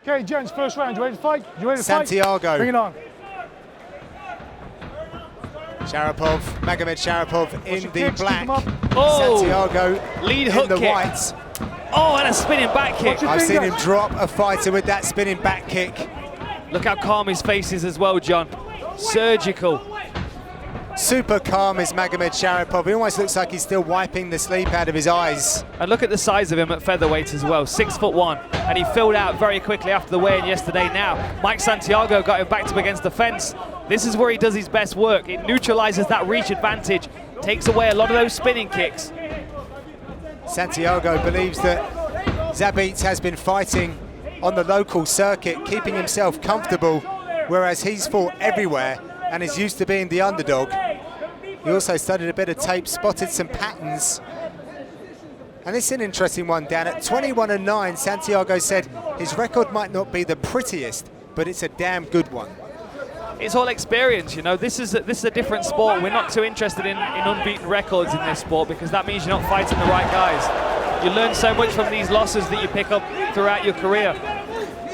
Okay, gents, first round. You ready to fight? You ready to Santьяgo. fight? Bring it on. Sharipov, Magomedšaripov in the black. Oh, Santьяgo lead in hook the kick. whites. Oh, and a spinning back kick. I've seen him drop a fighter with that spinning back kick. Look how calm his face is as well, John. Surgical. Super calm is Magomedšaripov. He almost looks like he's still wiping the sleep out of his eyes. And look at the size of him at featherweight as well, 6'1", and he filled out very quickly after the weigh-in yesterday. Now, Mike Santьяgo got him backed up against the fence. This is where he does his best work. It neutralizes that reach advantage, takes away a lot of those spinning kicks. Santьяgo believes that Zabit has been fighting on the local circuit, keeping himself comfortable, whereas he's fought everywhere and is used to being the underdog. He also studied a bit of tape, spotted some patterns. And it's an interesting one, Dan. At 21-9, Santьяgo said his record might not be the prettiest, but it's a damn good one. It's all experience, you know. This is a different sport. We're not too interested in unbeaten records in this sport because that means you're not fighting the right guys. You learn so much from these losses that you pick up throughout your career.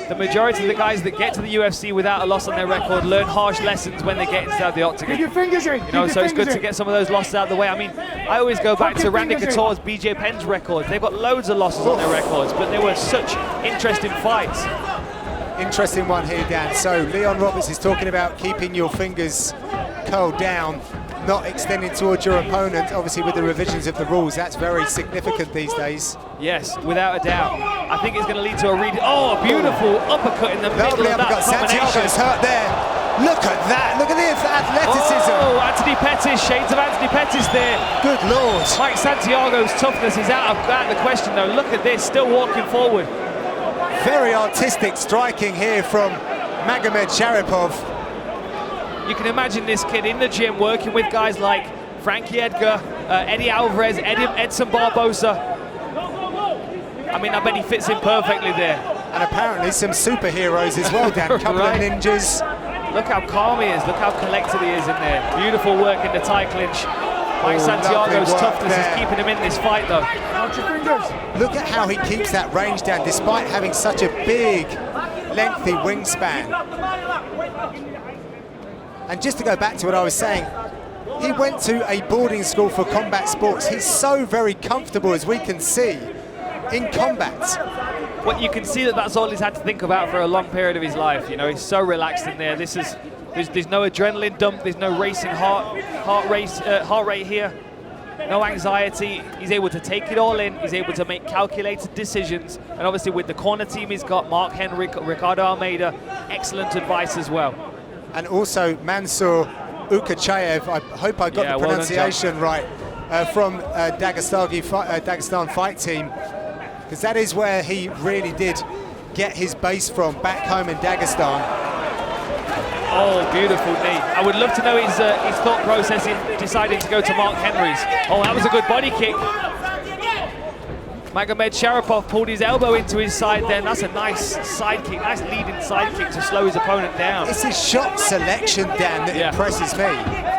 The majority of the guys that get to the UFC without a loss on their record learn harsh lessons when they get inside the octagon. Keep your fingers in. You know, so it's good to get some of those losses out of the way. I mean, I always go back to Randy Couture's BJ Penn's records. They've got loads of losses on their records, but they were such interesting fights. Interesting one here, Dan. So Leon Roberts is talking about keeping your fingers curled down, not extending towards your opponent. Obviously, with the revisions of the rules, that's very significant these days. Yes, without a doubt. I think it's going to lead to a beautiful uppercut in the middle of that combination. Santьyago's hurt there. Look at that. Look at the athleticism. Oh, Anthony Pettis, shades of Anthony Pettis there. Good Lord. Mike Santьяgo's toughness is out of the question, though. Look at this, still walking forward. Very artistic striking here from Magomedšaripov. You can imagine this kid in the gym working with guys like Frankie Edgar, Eddie Alvarez, Edson Barbosa. I mean, I bet he fits in perfectly there. And apparently some superheroes as well, Dan. Couple of ninjas. Look how calm he is. Look how collected he is in there. Beautiful work in the tie clinch. Mike Santьyago's toughness is keeping him in this fight, though. Look at how he keeps that range down despite having such a big, lengthy wingspan. And just to go back to what I was saying, he went to a boarding school for combat sports. He's so very comfortable, as we can see, in combat. Well, you can see that that's all he's had to think about for a long period of his life. You know, he's so relaxed in there. There's no adrenaline dump. There's no racing heart rate here. No anxiety. He's able to take it all in. He's able to make calculated decisions. And obviously with the corner team he's got, Mark Henry, Ricardo Almeida, excellent advice as well. And also Mansour Ukachayev, I hope I got the pronunciation right, from Dagestan fight team, because that is where he really did get his base from, back home in Dagestan. Oh, beautiful knee. I would love to know his thought process in deciding to go to Mark Henry's. Oh, that was a good body kick. Magomedšaripov pulled his elbow into his side then. That's a nice side kick, nice leading side kick to slow his opponent down. It's his shot selection, Dan, that impresses me.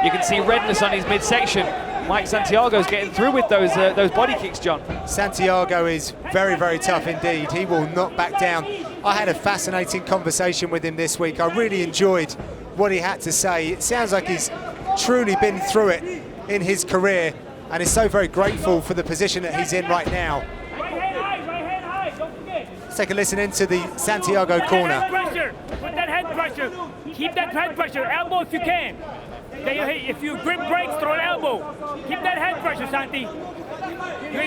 You can see redness on his midsection. Mike Santьяgo's getting through with those body kicks, John. Santьyago is very, very tough indeed. He will not back down. I had a fascinating conversation with him this week. I really enjoyed what he had to say. It sounds like he's truly been through it in his career and is so very grateful for the position that he's in right now. Let's take a listen into the Santьяgo corner. Put that head pressure. Keep that head pressure. Elbow if you can. If you grip breaks, throw an elbow. Keep that head pressure, Santi. You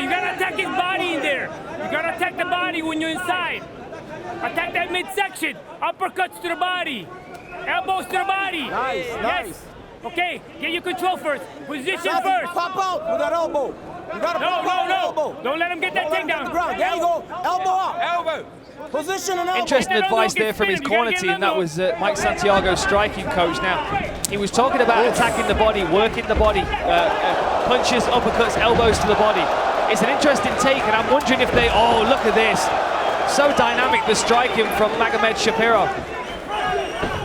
gotta attack his body in there. You gotta attack the body when you're inside. Attack that midsection. Uppercuts to the body. Elbows to the body. Nice, nice. Okay, get your control first. Position Santi, first. Pop out with that elbow. You gotta pop out elbow. Don't let him get that takedown. There you go. Elbow up. Elbow. Position and elbow. Interesting advice there from his corner team. That was Mike Santьяgo's striking coach. Now, he was talking about attacking the body, working the body, punches, uppercuts, elbows to the body. It's an interesting take, and I'm wondering if they... Oh, look at this. So dynamic, the striking from Magomedšaripov.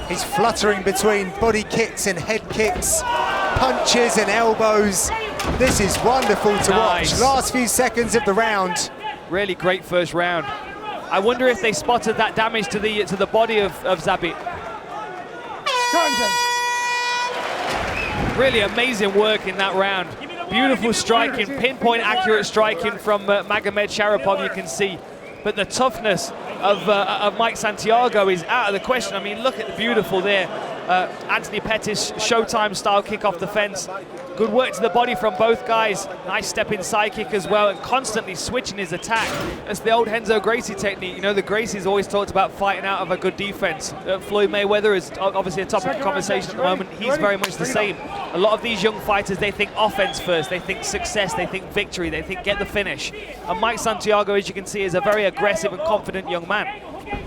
He's fluttering between body kicks and head kicks, punches and elbows. This is wonderful to watch. Last few seconds of the round. Really great first round. I wonder if they spotted that damage to the body of Zabit. Really amazing work in that round. Beautiful striking, pinpoint accurate striking from Magomedšaripov, you can see. But the toughness of Mike Santьяго is out of the question. I mean, look at the beautiful there. Anthony Pettis, Showtime style kick off the fence. Good work to the body from both guys. Nice step inside kick as well, and constantly switching his attack. That's the old Renzo Gracie technique. You know, the Gracie's always talked about fighting out of a good defense. Floyd Mayweather is obviously a topic of conversation at the moment. He's very much the same. A lot of these young fighters, they think offense first, they think success, they think victory, they think get the finish. And Mike Santьяго, as you can see, is a very aggressive and confident young man.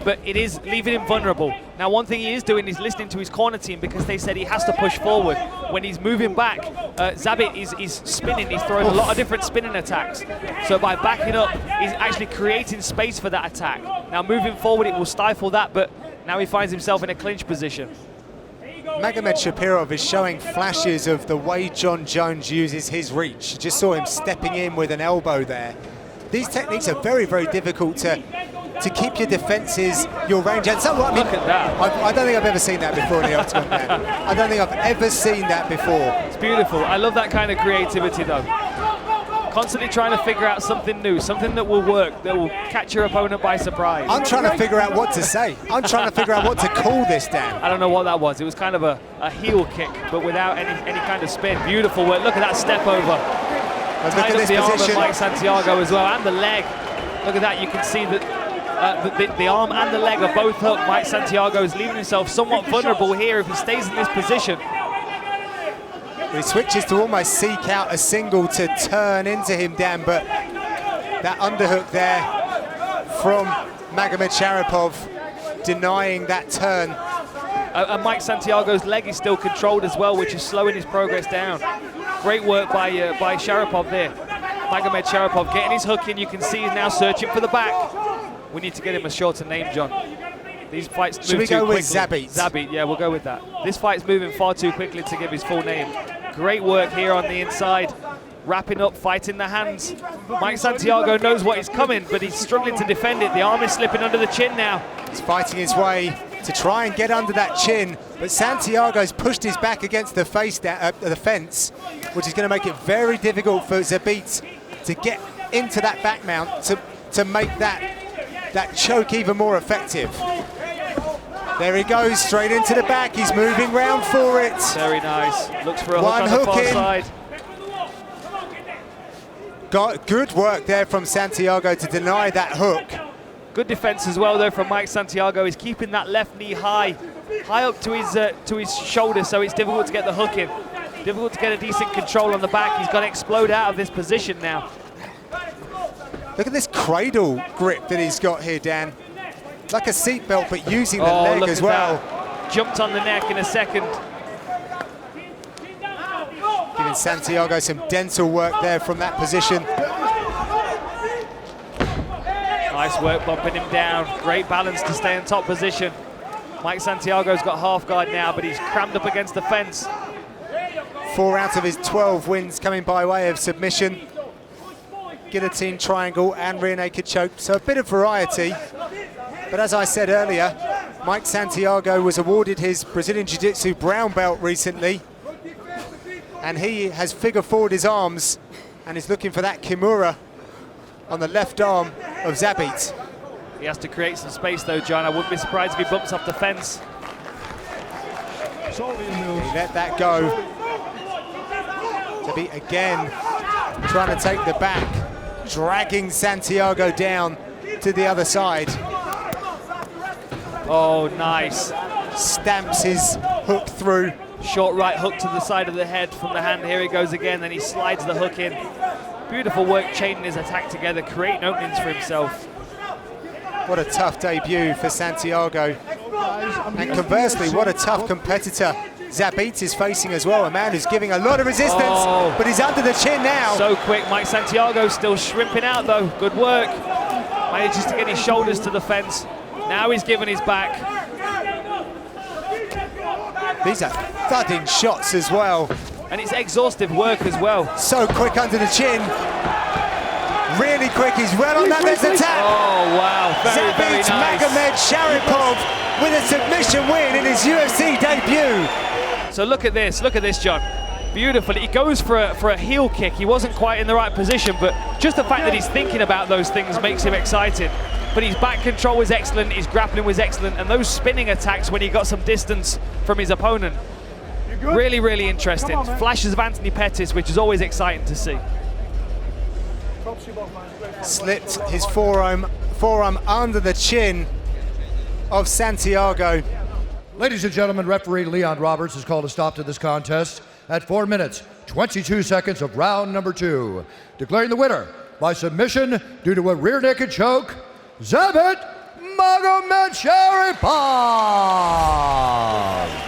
But it is leaving him vulnerable. Now, one thing he is doing is listening to his corner team, because they said he has to push forward. When he's moving back, Zabit is spinning, he's throwing a lot of different spinning attacks. So by backing up, he's actually creating space for that attack. Now, moving forward, it will stifle that, but now he finds himself in a clinch position. Magomedšaripov is showing flashes of the way John Jones uses his reach. You just saw him stepping in with an elbow there. These techniques are very, very difficult to keep your defences, your range. And so, I mean, look at that. I don't think I've ever seen that before in the octagon, man. I don't think I've ever seen that before. It's beautiful. I love that kind of creativity, though. Constantly trying to figure out something new, something that will work, that will catch your opponent by surprise. I'm trying to figure out what to say. I'm trying to figure out what to call this, Dan. I don't know what that was. It was kind of a heel kick, but without any kind of spin. Beautiful work. Look at that step over. Look at this the position. arm of Mike Santьяgo as well, and the leg. Look at that. You can see that the arm and the leg are both hooked. Mike Santьяgo is leaving himself somewhat vulnerable here if he stays in this position. He switches to almost seek out a single to turn into him, Dan, but that underhook there from Magomedšaripov denying that turn. And Mike Santьяgo's leg is still controlled as well, which is slowing his progress down. Great work by Sharipov there. Magomedšaripov getting his hook in. You can see he's now searching for the back. We need to get him a shorter name, John. These fights move too quickly. Should we go with Zabit? Zabit, yeah, we'll go with that. This fight's moving far too quickly to give his full name. Great work here on the inside. Wrapping up, fighting the hands. Mike Santьяgo knows what is coming, but he's struggling to defend it. The arm is slipping under the chin now. He's fighting his way to try and get under that chin, but Santьyago's pushed his back against the fence, which is going to make it very difficult for Zabit to get into that back mount to make that choke even more effective. There he goes, straight into the back. He's moving round for it. Very nice. Looks for a One hook on the far in. side. Got good work there from Santьяgo to deny that hook. Good defense as well, though, from Mike Santьяgo. He's keeping that left knee high up to his shoulder, so it's difficult to get the hook in. Difficult to get a decent control on the back. He's got to explode out of this position now. Look at this cradle grip that he's got here, Dan. Like a seatbelt, but using the leg look as at well. That. Jumped on the neck in a second. Giving Santьяgo some dental work there from that position. Nice work bumping him down. Great balance to stay in top position. Mike Santьяgo's got half guard now, but he's crammed up against the fence. 4 out of his 12 wins coming by way of submission. Guillotine, triangle, and rear naked choke. So a bit of variety. But as I said earlier, Mike Santьяgo was awarded his Brazilian Jiu-Jitsu brown belt recently. And he has figured forward his arms and is looking for that Kimura on the left arm of Zabit. He has to create some space though, John. I wouldn't be surprised if he bumps off the fence. He let that go. Zabit again trying to take the back, dragging Santьяgo down to the other side. Oh, nice. Stamps his hook through. Short right hook to the side of the head from the hand. Here he goes again, then he slides the hook in. Beautiful work chaining his attack together, creating openings for himself. What a tough debut for Santьяgo. And conversely, what a tough competitor Zabit is facing as well. A man who's giving a lot of resistance, but he's under the chin now. So quick. Mike Santьяgo still shrimping out though. Good work. Manages to get his shoulders to the fence. Now he's given his back. These are thudding shots as well. And it's exhaustive work as well. So quick under the chin. Really quick, he's well on that. There's a tap. Oh, wow. Very Zabit nice. Magomedšaripov with a submission win in his UFC debut. So look at this, John. Beautiful. He goes for a heel kick. He wasn't quite in the right position, but just the fact that he's thinking about those things makes him excited. But his back control was excellent, his grappling was excellent, and those spinning attacks when he got some distance from his opponent, really, really interesting. On, Flashes of Anthony Pettis, which is always exciting to see. Slipped his forearm under the chin of Santьяго. Ladies and gentlemen, referee Leon Roberts has called a stop to this contest at 4 minutes, 22 seconds of round number 2, declaring the winner by submission due to a rear naked choke, Zabit Magomedšaripov.